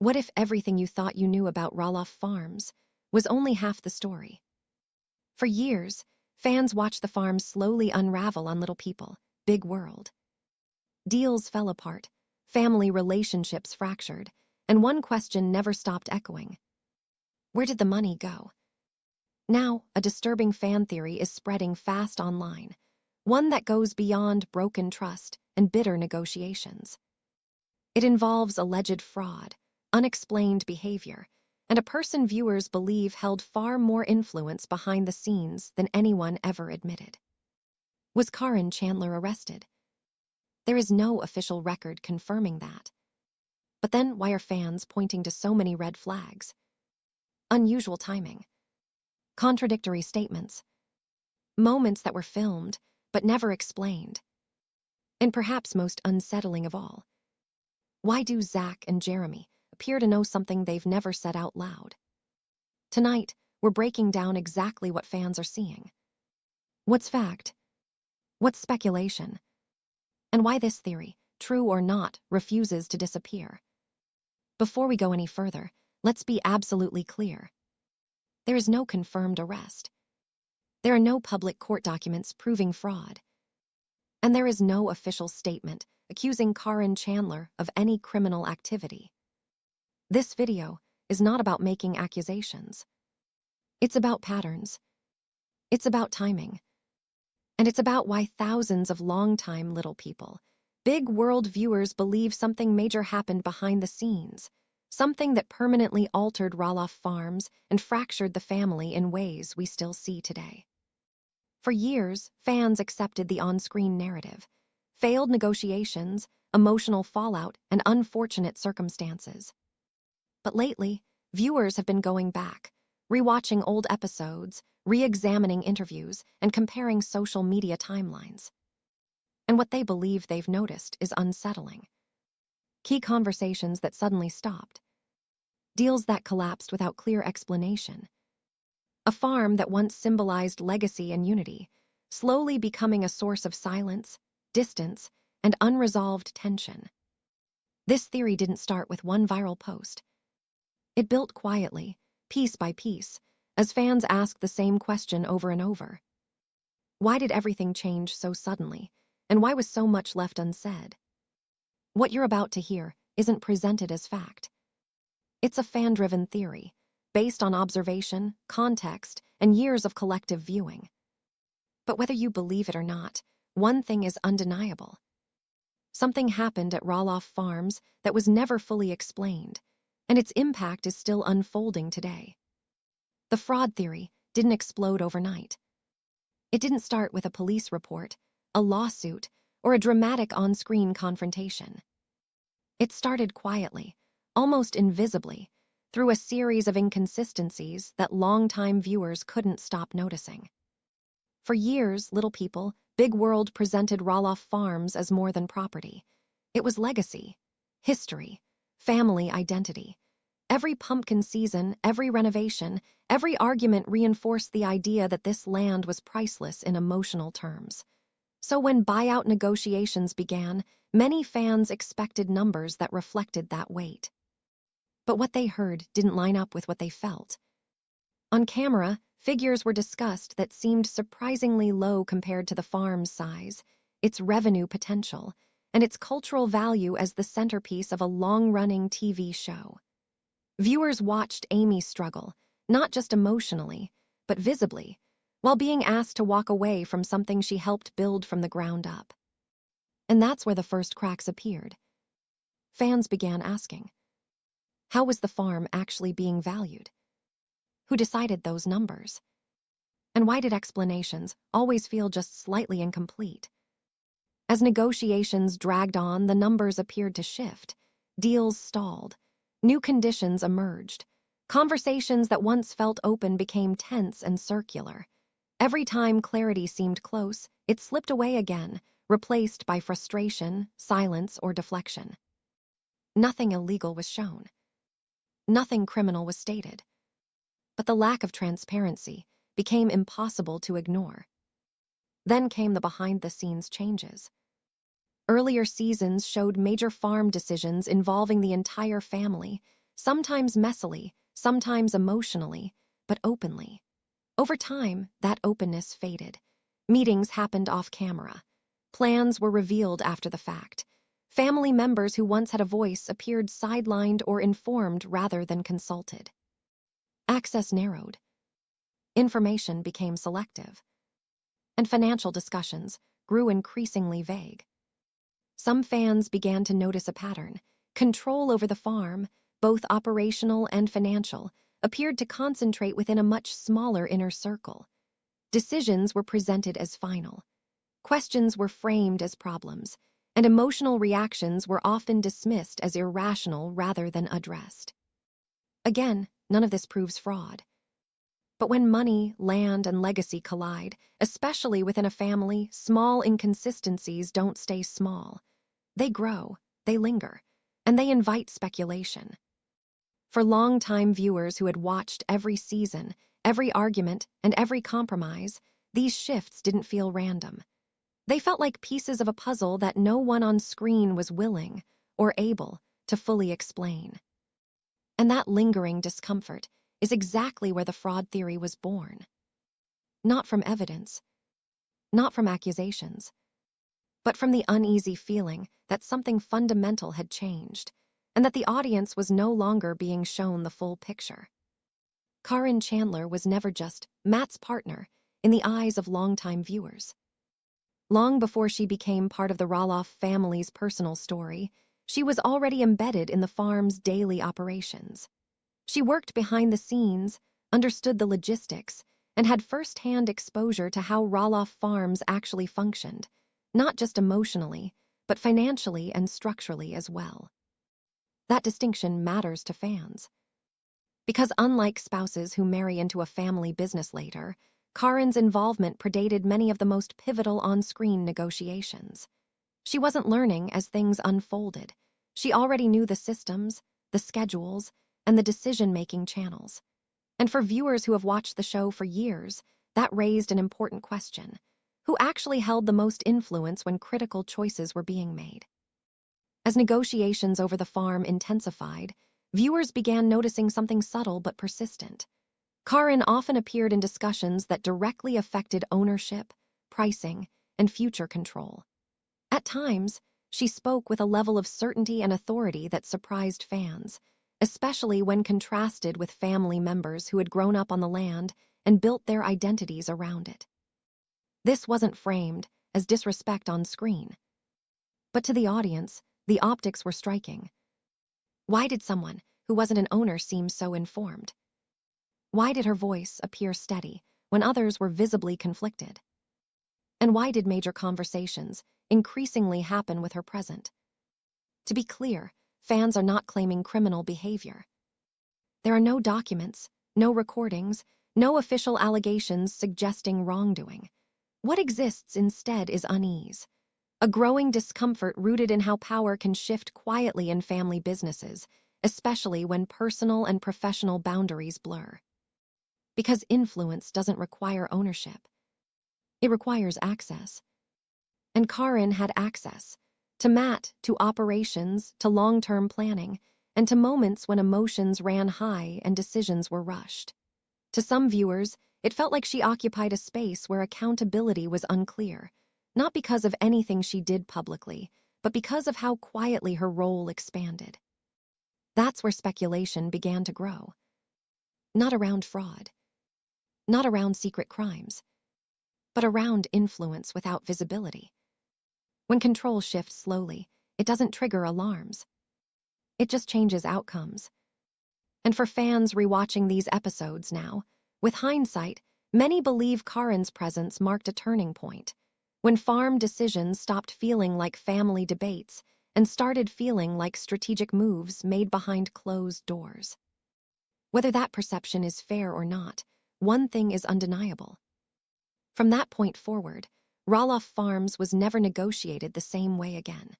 What if everything you thought you knew about Roloff Farms was only half the story? For years, fans watched the farm slowly unravel on Little People, Big World. Deals fell apart, family relationships fractured, and one question never stopped echoing. Where did the money go? Now, a disturbing fan theory is spreading fast online, one that goes beyond broken trust and bitter negotiations. It involves alleged fraud, unexplained behavior, and a person viewers believe held far more influence behind the scenes than anyone ever admitted. Was Karen Chandler arrested? There is no official record confirming that. But then why are fans pointing to so many red flags? Unusual timing. Contradictory statements. Moments that were filmed, but never explained. And perhaps most unsettling of all, why do Zach and Jeremy appear to know something they've never said out loud? Tonight, we're breaking down exactly what fans are seeing. What's fact? What's speculation? And why this theory, true or not, refuses to disappear. Before we go any further, let's be absolutely clear. There is no confirmed arrest. There are no public court documents proving fraud. And there is no official statement accusing Karen Chandler of any criminal activity. This video is not about making accusations. It's about patterns. It's about timing. And it's about why thousands of longtime Little People, Big World viewers believe something major happened behind the scenes, something that permanently altered Roloff Farms and fractured the family in ways we still see today. For years, fans accepted the on-screen narrative, failed negotiations, emotional fallout, and unfortunate circumstances. But lately, viewers have been going back, rewatching old episodes, re-examining interviews, and comparing social media timelines. And what they believe they've noticed is unsettling. Key conversations that suddenly stopped. Deals that collapsed without clear explanation. A farm that once symbolized legacy and unity, slowly becoming a source of silence, distance, and unresolved tension. This theory didn't start with one viral post. It built quietly, piece by piece, as fans asked the same question over and over. Why did everything change so suddenly, and why was so much left unsaid? What you're about to hear isn't presented as fact. It's a fan-driven theory, based on observation, context, and years of collective viewing. But whether you believe it or not, one thing is undeniable. Something happened at Roloff Farms that was never fully explained, and its impact is still unfolding today. The fraud theory didn't explode overnight. It didn't start with a police report, a lawsuit, or a dramatic on-screen confrontation. It started quietly, almost invisibly, through a series of inconsistencies that longtime viewers couldn't stop noticing. For years, Little People, Big World presented Roloff Farms as more than property. It was legacy, history, family identity. Every pumpkin season, every renovation, every argument reinforced the idea that this land was priceless in emotional terms. So when buyout negotiations began, many fans expected numbers that reflected that weight. But what they heard didn't line up with what they felt. On camera, figures were discussed that seemed surprisingly low compared to the farm's size, its revenue potential, and its cultural value as the centerpiece of a long-running TV show. Viewers watched Amy struggle, not just emotionally, but visibly, while being asked to walk away from something she helped build from the ground up. And that's where the first cracks appeared. Fans began asking, how was the farm actually being valued? Who decided those numbers? And why did explanations always feel just slightly incomplete? As negotiations dragged on, the numbers appeared to shift. Deals stalled. New conditions emerged. Conversations that once felt open became tense and circular. Every time clarity seemed close, it slipped away again, replaced by frustration, silence, or deflection. Nothing illegal was shown. Nothing criminal was stated. But the lack of transparency became impossible to ignore. Then came the behind-the-scenes changes. Earlier seasons showed major farm decisions involving the entire family, Sometimes messily, sometimes emotionally, but openly. Over time, that openness faded. Meetings happened off camera. Plans were revealed after the fact. Family members who once had a voice appeared sidelined or informed rather than consulted. Access narrowed. Information became selective. And financial discussions grew increasingly vague. Some fans began to notice a pattern. Control over the farm, both operational and financial, appeared to concentrate within a much smaller inner circle. Decisions were presented as final. Questions were framed as problems, and emotional reactions were often dismissed as irrational rather than addressed. Again, none of this proves fraud. But when money, land, and legacy collide, especially within a family, small inconsistencies don't stay small. They grow, they linger, and they invite speculation. For long-time viewers who had watched every season, every argument, and every compromise, these shifts didn't feel random. They felt like pieces of a puzzle that no one on screen was willing or able to fully explain. And that lingering discomfort is exactly where the fraud theory was born. Not from evidence, not from accusations, but from the uneasy feeling that something fundamental had changed, and that the audience was no longer being shown the full picture. Karen Chandler was never just Matt's partner in the eyes of longtime viewers. Long before she became part of the Roloff family's personal story, she was already embedded in the farm's daily operations. She worked behind the scenes, understood the logistics, and had first-hand exposure to how Roloff Farms actually functioned, not just emotionally, but financially and structurally as well. That distinction matters to fans. Because unlike spouses who marry into a family business later, Karen's involvement predated many of the most pivotal on-screen negotiations. She wasn't learning as things unfolded. She already knew the systems, the schedules, and the decision-making channels. And for viewers who have watched the show for years, that raised an important question. Who actually held the most influence when critical choices were being made? As negotiations over the farm intensified, viewers began noticing something subtle but persistent. Karen often appeared in discussions that directly affected ownership, pricing, and future control. At times, she spoke with a level of certainty and authority that surprised fans, especially when contrasted with family members who had grown up on the land and built their identities around it. This wasn't framed as disrespect on screen. But to the audience, the optics were striking. Why did someone who wasn't an owner seem so informed? Why did her voice appear steady when others were visibly conflicted? And why did major conversations increasingly happen with her present? To be clear, fans are not claiming criminal behavior. There are no documents, no recordings, no official allegations suggesting wrongdoing. What exists instead is unease, a growing discomfort rooted in how power can shift quietly in family businesses, especially when personal and professional boundaries blur. Because influence doesn't require ownership. It requires access. And Karen had access to Matt, to operations, to long-term planning, and to moments when emotions ran high and decisions were rushed. To some viewers, it felt like she occupied a space where accountability was unclear, not because of anything she did publicly, but because of how quietly her role expanded. That's where speculation began to grow. Not around fraud, not around secret crimes, but around influence without visibility. When control shifts slowly, it doesn't trigger alarms. It just changes outcomes. And for fans rewatching these episodes now, with hindsight, many believe Karen's presence marked a turning point, when farm decisions stopped feeling like family debates and started feeling like strategic moves made behind closed doors. Whether that perception is fair or not, one thing is undeniable. From that point forward, Roloff Farms was never negotiated the same way again.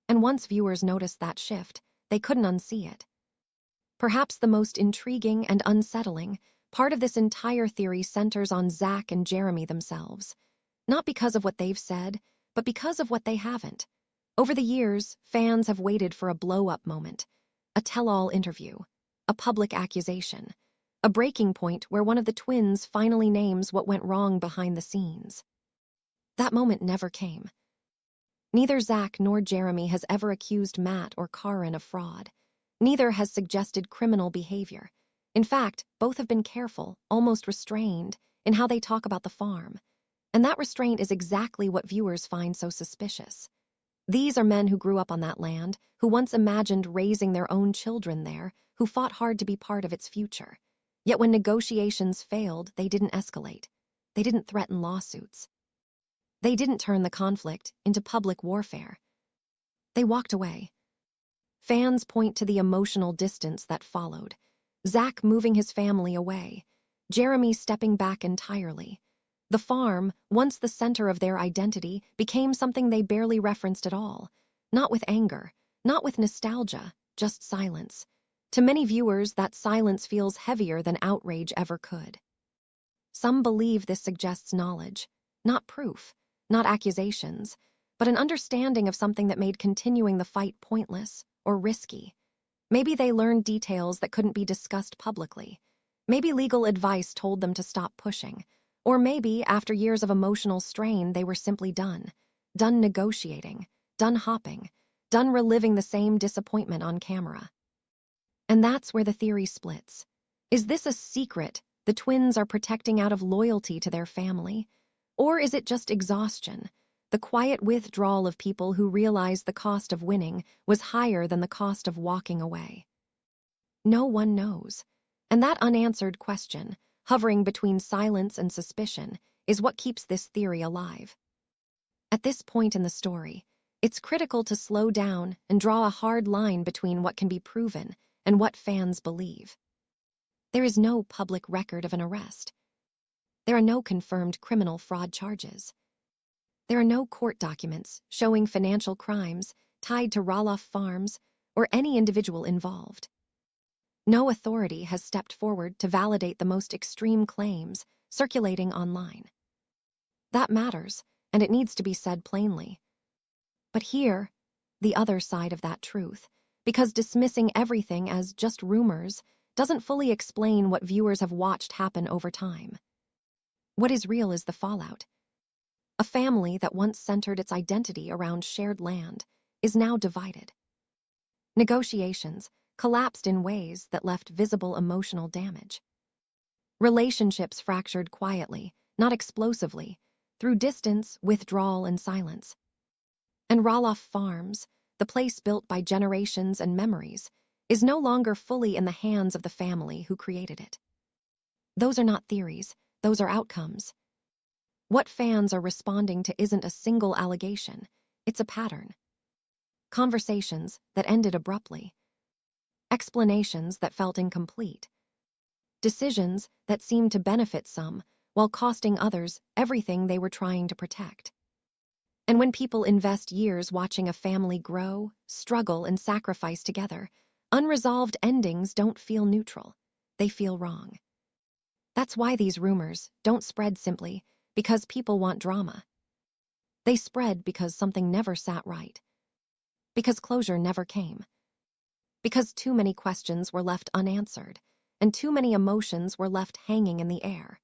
And once viewers noticed that shift, they couldn't unsee it. Perhaps the most intriguing and unsettling part of this entire theory centers on Zach and Jeremy themselves, not because of what they've said, but because of what they haven't. Over the years, fans have waited for a blow-up moment, A tell-all interview, a public accusation, a breaking point where one of the twins finally names what went wrong behind the scenes. That moment never came. Neither Zach nor Jeremy has ever accused Matt or Karen of fraud. Neither has suggested criminal behavior. In fact, both have been careful, almost restrained, in how they talk about the farm. And that restraint is exactly what viewers find so suspicious. These are men who grew up on that land, who once imagined raising their own children there, who fought hard to be part of its future. Yet when negotiations failed, they didn't escalate. They didn't threaten lawsuits. They didn't turn the conflict into public warfare. They walked away. Fans point to the emotional distance that followed. Zach moving his family away. Jeremy stepping back entirely. The farm, once the center of their identity, became something they barely referenced at all. Not with anger, not with nostalgia, just silence. To many viewers, that silence feels heavier than outrage ever could. Some believe this suggests knowledge, not proof, not accusations, but an understanding of something that made continuing the fight pointless or risky. Maybe they learned details that couldn't be discussed publicly. Maybe legal advice told them to stop pushing. Or maybe, after years of emotional strain, they were simply done. Done negotiating, done hopping, done reliving the same disappointment on camera. And that's where the theory splits. Is this a secret the twins are protecting out of loyalty to their family? Or is it just exhaustion, the quiet withdrawal of people who realized the cost of winning was higher than the cost of walking away? No one knows. And that unanswered question, hovering between silence and suspicion, is what keeps this theory alive. At this point in the story, it's critical to slow down and draw a hard line between what can be proven and what fans believe. There is no public record of an arrest. There are no confirmed criminal fraud charges. There are no court documents showing financial crimes tied to Roloff Farms or any individual involved. No authority has stepped forward to validate the most extreme claims circulating online. That matters, and it needs to be said plainly. But here, the other side of that truth, because dismissing everything as just rumors doesn't fully explain what viewers have watched happen over time. What is real is the fallout. A family that once centered its identity around shared land is now divided. Negotiations collapsed in ways that left visible emotional damage. Relationships fractured quietly, not explosively, through distance, withdrawal, and silence. And Roloff Farms, the place built by generations and memories, is no longer fully in the hands of the family who created it. Those are not theories, those are outcomes. What fans are responding to isn't a single allegation, it's a pattern. Conversations that ended abruptly. Explanations that felt incomplete. Decisions that seemed to benefit some while costing others everything they were trying to protect. And when people invest years watching a family grow, struggle, and sacrifice together, unresolved endings don't feel neutral. They feel wrong. That's why these rumors don't spread simply because people want drama. They spread because something never sat right. Because closure never came. Because too many questions were left unanswered, and too many emotions were left hanging in the air.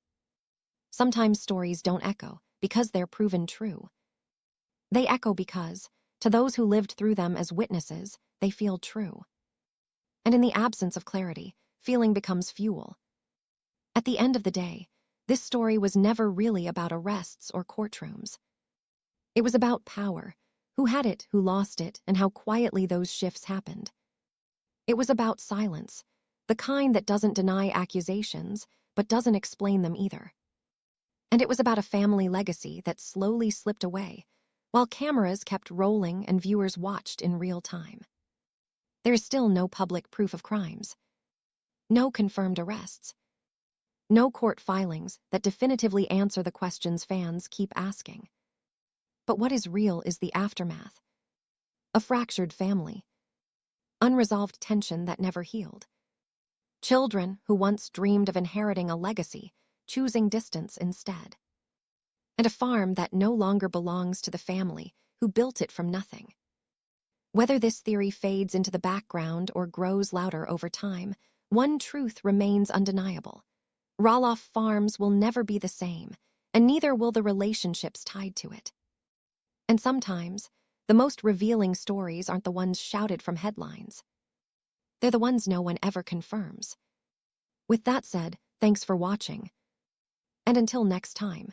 Sometimes stories don't echo because they're proven true. They echo because, to those who lived through them as witnesses, they feel true. And in the absence of clarity, feeling becomes fuel. At the end of the day, this story was never really about arrests or courtrooms. It was about power, who had it, who lost it, and how quietly those shifts happened. It was about silence, the kind that doesn't deny accusations, but doesn't explain them either. And it was about a family legacy that slowly slipped away, while cameras kept rolling and viewers watched in real time. There is still no public proof of crimes. No confirmed arrests. No court filings that definitively answer the questions fans keep asking. But what is real is the aftermath. A fractured family. Unresolved tension that never healed. Children who once dreamed of inheriting a legacy, choosing distance instead. And a farm that no longer belongs to the family who built it from nothing. Whether this theory fades into the background or grows louder over time, one truth remains undeniable. Roloff Farms will never be the same, and neither will the relationships tied to it. And sometimes, the most revealing stories aren't the ones shouted from headlines. They're the ones no one ever confirms. With that said, thanks for watching. And until next time,